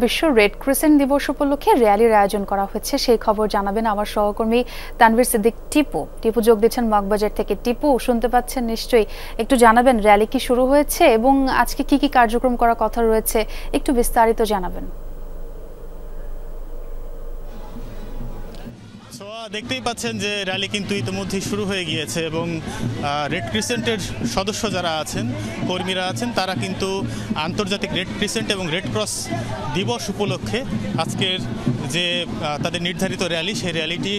বিশ্ব red crescent দিবস উপলক্ষে র্যালির আয়োজন করা হচ্ছে, সেই খবর জানাবেন আমার সহকর্মী তানভীর সিদ্দিক টিপু যোগ দিচ্ছেন মগবাজার থেকে। টিপু, শুনতে পাচ্ছেন নিশ্চয়ই, একটু জানাবেন র্যালি কি শুরু হয়েছে এবং আজকে কি কি কার্যক্রম করার কথা রয়েছে, একটু বিস্তারিত জানাবেন। দেখতেই পাচ্ছেন যে র্যালি কিন্তু ইতিমধ্যেই শুরু হয়ে গিয়েছে এবং রেড ক্রিসেন্টের সদস্য যারা আছেন, কর্মীরা আছেন, তারা কিন্তু আন্তর্জাতিক রেড ক্রিসেন্ট এবং রেড ক্রস দিবস উপলক্ষে আজকের যে তাদের নির্ধারিত র্যালি, সেই র্যালিটি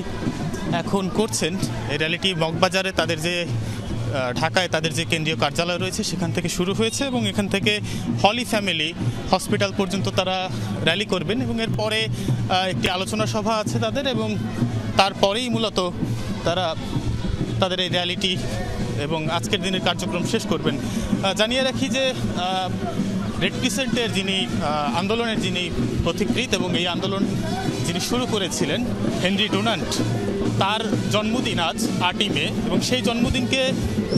এখন করছেন। এই র্যালিটি মগবাজারে তাদের যে ঢাকায় তাদের যে কেন্দ্রীয় কার্যালয় রয়েছে সেখান থেকে শুরু হয়েছে এবং এখান থেকে হলি ফ্যামিলি হসপিটাল পর্যন্ত তারা র্যালি করবেন এবং এরপরে একটি আলোচনা সভা আছে তাদের এবং তারপরেই মূলত তারা তাদের এই র্যালিটি এবং আজকের দিনের কার্যক্রম শেষ করবেন। জানিয়ে রাখি যে রেড ক্রিসেন্টের যিনি আন্দোলনের যিনি পথিকৃৎ এবং এই আন্দোলন যিনি শুরু করেছিলেন, হেনরি ডুনান্ট, তার জন্মদিন আজ 8ই মে এবং সেই জন্মদিনকে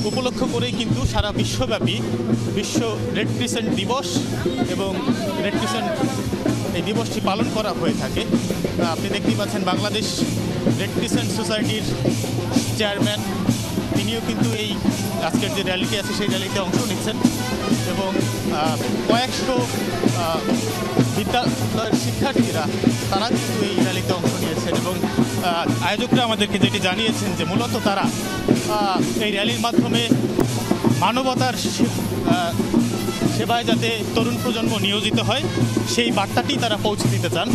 উপলক্ষ করেই কিন্তু সারা বিশ্বব্যাপী বিশ্ব রেড ক্রিসেন্ট দিবস এবং রেড ক্রিসেন্ট এই দিবসটি পালন করা হয়ে থাকে। আপনি দেখতেই পাচ্ছেন বাংলাদেশ রেড ক্রিসেন্ট সোসাইটির চেয়ারম্যান, তিনিও কিন্তু এই আজকের যে র্যালিটি আছে সেই র্যালিতে অংশ নিচ্ছেন এবং কয়েকশো বিদ্যালয়ের শিক্ষার্থীরা তারা কিন্তু এই র্যালিতে অংশ নিয়েছেন এবং আয়োজকরা আমাদেরকে যেটি জানিয়েছেন যে মূলত তারা এই র্যালির মাধ্যমে মানবতার সেবায় যাতে তরুণ প্রজন্ম নিয়োজিত হয় সেই বার্তাটি তারা পৌঁছে দিতে চান।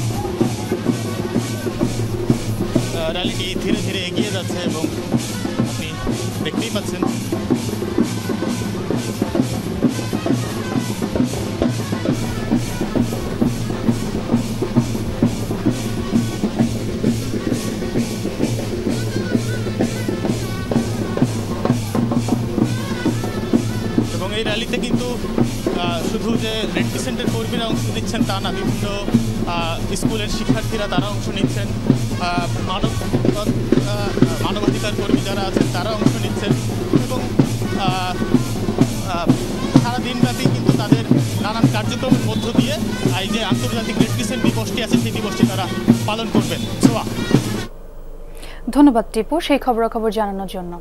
র্যালিটি ধীরে ধীরে এগিয়ে যাচ্ছে এবং আপনি দেখতেই পাচ্ছেন এবং এই র্যালিতে কিন্তু শুধু যে রেড ক্রিসেন্টের কর্মীরা অংশ নিচ্ছেন তা না, বিভিন্ন স্কুলের শিক্ষার্থীরা তারা অংশ নিচ্ছেন, মানবাধিকার কর্মী যারা আছেন তারা অংশ নিচ্ছেন এবং সারাদিনব্যাপী কিন্তু তাদের নানান কার্যক্রমের মধ্য দিয়ে এই যে আন্তর্জাতিক রেড ক্রিসেন্ট দিবসটি আছে সেই দিবসটি তারা পালন করবেন। ধন্যবাদ টিপু সেই খবরাখবর জানানোর জন্য।